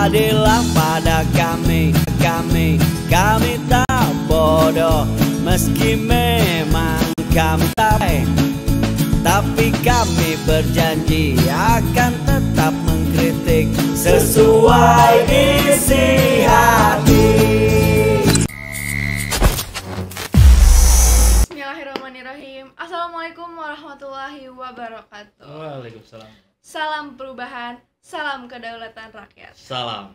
adillah pada kami tak bodoh, meski memang kami tapi kami berjanji akan tetap mengkritik sesuai isi hati. Bismillahirrahmanirrahim. Assalamualaikum warahmatullahi wabarakatuh. Waalaikumsalam. Salam perubahan, salam kedaulatan rakyat. Salam.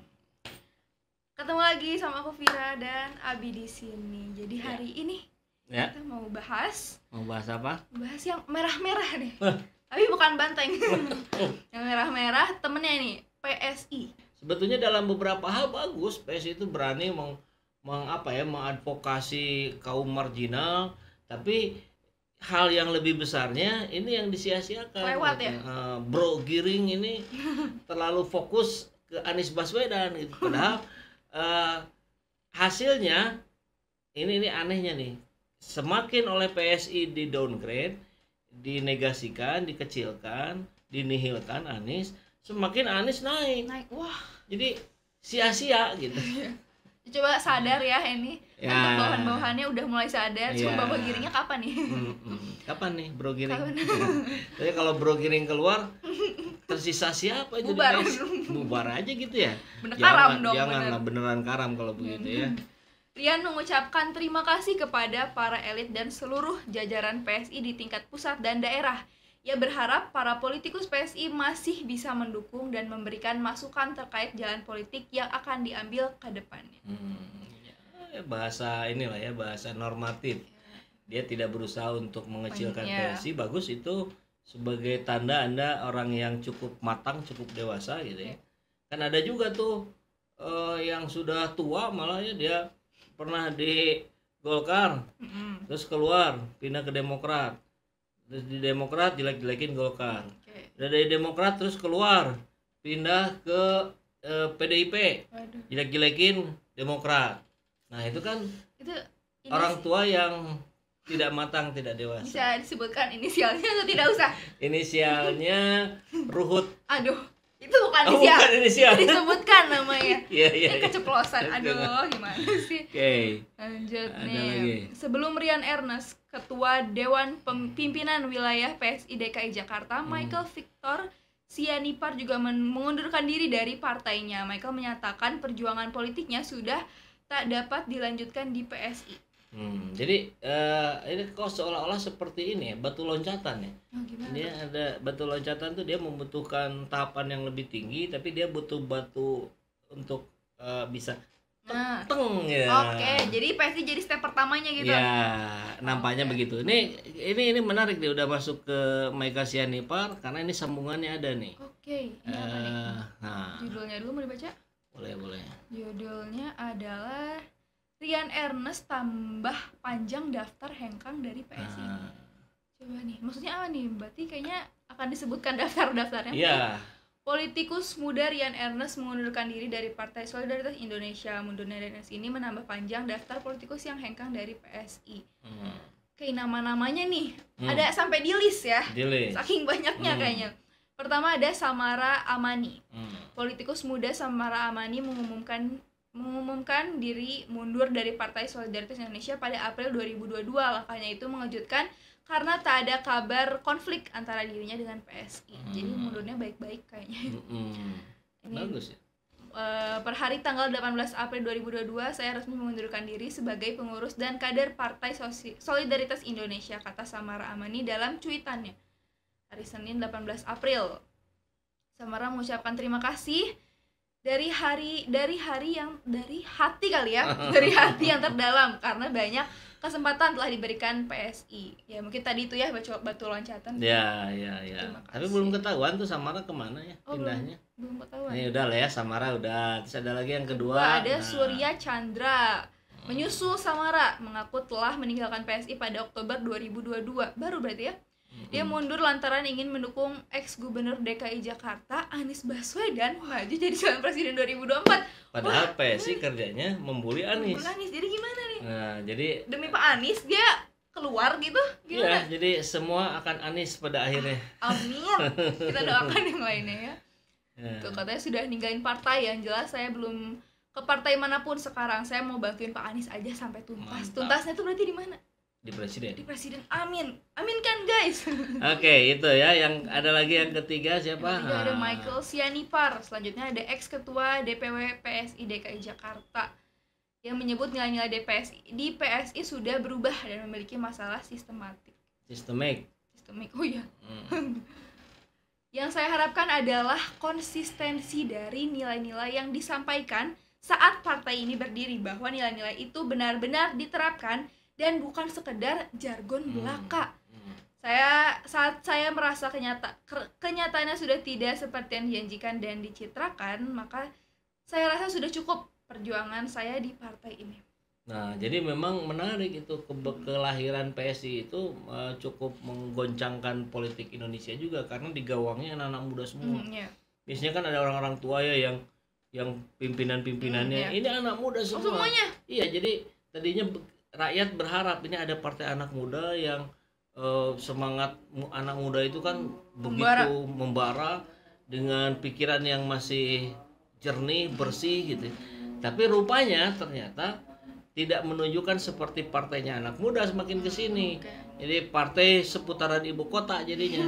Ketemu lagi sama aku Vira dan Abi di sini. Jadi hari ini kita mau bahas apa? Bahas yang merah-merah nih. Tapi bukan banteng. Yang merah-merah temennya nih, PSI. Sebetulnya dalam beberapa hal bagus PSI itu berani mengadvokasi kaum marginal, tapi hal yang lebih besarnya ini yang disia-siakan. Lewat ya? Bro Giring ini terlalu fokus ke Anies Baswedan gitu. Padahal hasilnya ini anehnya nih. Semakin oleh PSI di downgrade, dinegasikan, dikecilkan, dinihilkan Anies, semakin Anies naik. Wah, jadi sia-sia gitu. Coba sadar ya ini. Ya. Untuk bawahan-bawahannya udah mulai sadar. Cuma Bapak Giringnya kapan nih? Kapan nih Bro Giring? Tapi kalau Bro Giring keluar, tersisa siapa itu? Bubar aja gitu ya. Karam dong. Janganlah beneran karam kalau begitu ya. Rian mengucapkan terima kasih kepada para elit dan seluruh jajaran PSI di tingkat pusat dan daerah. Ia berharap para politikus PSI masih bisa mendukung dan memberikan masukan terkait jalan politik yang akan diambil ke depannya. Bahasa inilah ya, bahasa normatif. Dia tidak berusaha untuk mengecilkan PSI. Bagus, itu sebagai tanda Anda orang yang cukup matang, cukup dewasa gitu ya. Kan ada juga tuh yang sudah tua malah ya, dia pernah di Golkar, terus keluar pindah ke Demokrat, terus di Demokrat jelek-jelekin Golkar, dari Demokrat terus keluar pindah ke PDIP, jelek-jelekin Demokrat. Nah itu kan orang tua yang tidak matang, tidak dewasa. Bisa disebutkan inisialnya atau tidak usah? Inisialnya Ruhut. Aduh, itu bukan inisial. Itu disebutkan namanya. Iya. Keceplosan. Aduh, gimana sih? Lanjut nih. Lagi. Sebelum Rian Ernest, Ketua Dewan Pimpinan Wilayah PSI DKI Jakarta, Michael Victor Sianipar juga mengundurkan diri dari partainya. Michael menyatakan perjuangan politiknya sudah tak dapat dilanjutkan di PSI. Jadi ini kok seolah-olah seperti ini ya, batu loncatan ya. Dia ada batu loncatan tuh, dia membutuhkan tahapan yang lebih tinggi, tapi dia butuh batu untuk bisa teng ya. Oke, jadi PSI jadi step pertamanya gitu. Ya, nampaknya begitu. Ini menarik, dia udah masuk ke Michael Sianipar karena ini sambungannya ada nih. Oke. Nah, judulnya dulu mau dibaca? Boleh. Judulnya adalah Rian Ernest tambah panjang daftar hengkang dari PSI. Coba nih, maksudnya apa nih? Berarti kayaknya akan disebutkan daftar-daftarnya. Iya. Politikus muda Rian Ernest mengundurkan diri dari Partai Solidaritas Indonesia. Mundurnya Rian Ernest ini menambah panjang daftar politikus yang hengkang dari PSI. Kayak nama-namanya nih, ada sampai di list ya. Saking banyaknya kayaknya. Pertama ada Samara Amani. Politikus muda Samara Amani mengumumkan diri mundur dari Partai Solidaritas Indonesia pada April 2022. Langkahnya itu mengejutkan karena tak ada kabar konflik antara dirinya dengan PSI. Jadi mundurnya baik-baik kayaknya. Ini bagus ya. Per hari tanggal 18 April 2022 saya resmi mengundurkan diri sebagai pengurus dan kader Partai Solidaritas Indonesia, kata Samara Amani dalam cuitannya hari Senin 18 April. Samara mengucapkan terima kasih dari hati yang terdalam karena banyak kesempatan telah diberikan PSI. Ya mungkin tadi itu ya batu loncatan. Ya. Tapi belum ketahuan tuh Samara kemana ya pindahnya. Belum ketahuan. Ini udah lah ya, Samara udah. Terus ada lagi yang kedua. Ada Surya Chandra. Menyusul Samara mengaku telah meninggalkan PSI pada Oktober 2022. Baru berarti ya. Dia mundur lantaran ingin mendukung ex-gubernur DKI Jakarta Anies Baswedan maju jadi calon presiden 2024. Padahal PSI kerjanya membuli Anies. Jadi gimana nih? Nah, jadi demi Pak Anies dia keluar gitu? Gimana? Iya, jadi semua akan Anies pada akhirnya. Amin. Kita doakan yang lainnya ya. Tuh katanya sudah ninggalin partai. Yang jelas saya belum ke partai manapun sekarang. Saya mau bantuin Pak Anies aja sampai tuntas. Tuntasnya tuh berarti di mana? Di presiden. Di presiden. Amin. Amin kan guys. Oke, itu ya. Yang ada lagi yang ketiga siapa? Yang ketiga ada Michael Sianipar. Selanjutnya ada ex ketua DPW PSI DKI Jakarta yang menyebut nilai-nilai di PSI sudah berubah dan memiliki masalah sistemik. Oh iya. Yang saya harapkan adalah konsistensi dari nilai-nilai yang disampaikan saat partai ini berdiri, bahwa nilai-nilai itu benar-benar diterapkan dan bukan sekedar jargon belaka. Saat saya merasa kenyataannya sudah tidak seperti yang dijanjikan dan dicitrakan, maka saya rasa sudah cukup perjuangan saya di partai ini. Nah, jadi memang menarik itu kelahiran PSI itu cukup menggoncangkan politik Indonesia juga karena di gawangnya anak-anak muda semua. Biasanya kan ada orang-orang tua ya yang pimpinan-pimpinannya ini anak muda semua. Semuanya. Iya, jadi tadinya rakyat berharap ini ada partai anak muda yang semangat anak muda itu kan begitu membara dengan pikiran yang masih jernih, bersih gitu. Tapi rupanya ternyata tidak menunjukkan seperti partainya anak muda semakin kesini. Jadi partai seputaran ibu kota jadinya.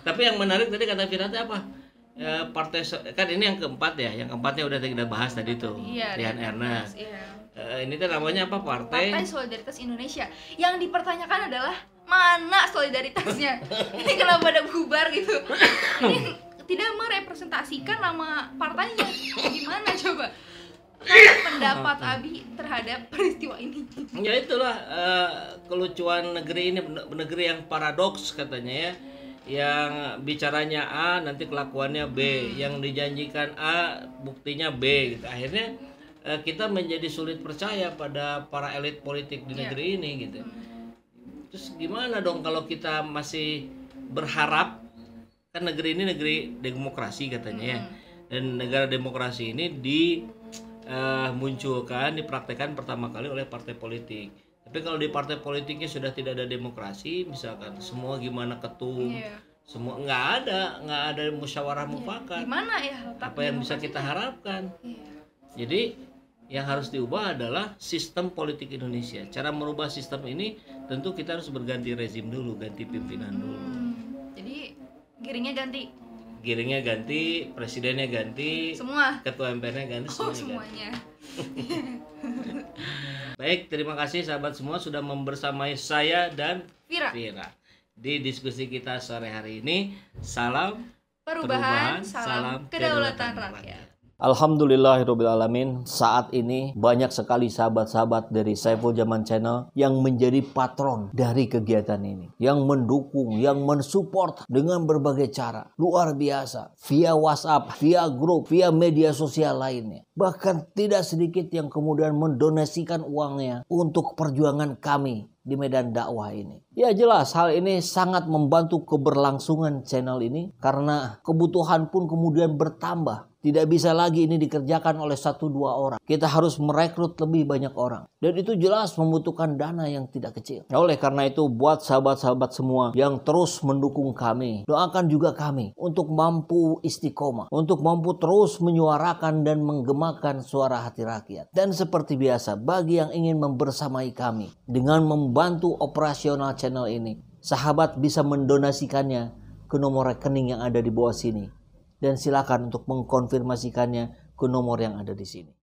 Tapi yang menarik tadi kata Firati apa? Partai kan ini yang keempat ya. Yang keempatnya udah kita bahas tadi tuh. Rian Ernest. Ini tuh namanya apa? Partai Solidaritas Indonesia. Yang dipertanyakan adalah mana solidaritasnya? Ini kenapa ada bubar gitu? Ini tidak merepresentasikan nama partainya. Gimana coba? Pendapat Abi terhadap peristiwa ini? Ya itulah kelucuan negeri ini, negeri yang paradoks katanya ya, yang bicaranya A nanti kelakuannya B, yang dijanjikan A buktinya B gitu. Akhirnya kita menjadi sulit percaya pada para elit politik di negeri ini gitu. Terus gimana dong kalau kita masih berharap, kan negeri ini negeri demokrasi katanya ya, dan negara demokrasi ini munculkan, dipraktekkan pertama kali oleh partai politik. Tapi kalau di partai politiknya sudah tidak ada demokrasi, misalkan semua gimana ketum, semua nggak ada musyawarah mufakat. Gimana ya? Apa yang bisa kita harapkan? Jadi yang harus diubah adalah sistem politik Indonesia. Cara merubah sistem ini tentu kita harus berganti rezim dulu, ganti pimpinan dulu. Jadi giringnya ganti, presidennya ganti, semua, ketua MPR-nya ganti, semuanya. Baik, terima kasih sahabat semua sudah membersamai saya dan Vira di diskusi kita sore hari ini. Salam perubahan, salam kedaulatan rakyat. Alhamdulillahirrabbilalamin. Saat ini banyak sekali sahabat-sahabat dari Saiful Zaman Channel yang menjadi patron dari kegiatan ini, yang mendukung, yang mensupport dengan berbagai cara. Luar biasa, via WhatsApp, via grup, via media sosial lainnya. Bahkan tidak sedikit yang kemudian mendonasikan uangnya untuk perjuangan kami di medan dakwah ini. Ya jelas hal ini sangat membantu keberlangsungan channel ini karena kebutuhan pun kemudian bertambah. Tidak bisa lagi ini dikerjakan oleh 1-2 orang. Kita harus merekrut lebih banyak orang. Dan itu jelas membutuhkan dana yang tidak kecil. Nah, oleh karena itu buat sahabat-sahabat semua yang terus mendukung kami, doakan juga kami untuk mampu istiqomah, untuk mampu terus menyuarakan dan menggemakan suara hati rakyat. Dan seperti biasa, bagi yang ingin membersamai kami dengan membantu operasional channel ini, sahabat bisa mendonasikannya ke nomor rekening yang ada di bawah sini. Dan silakan untuk mengkonfirmasikannya ke nomor yang ada di sini.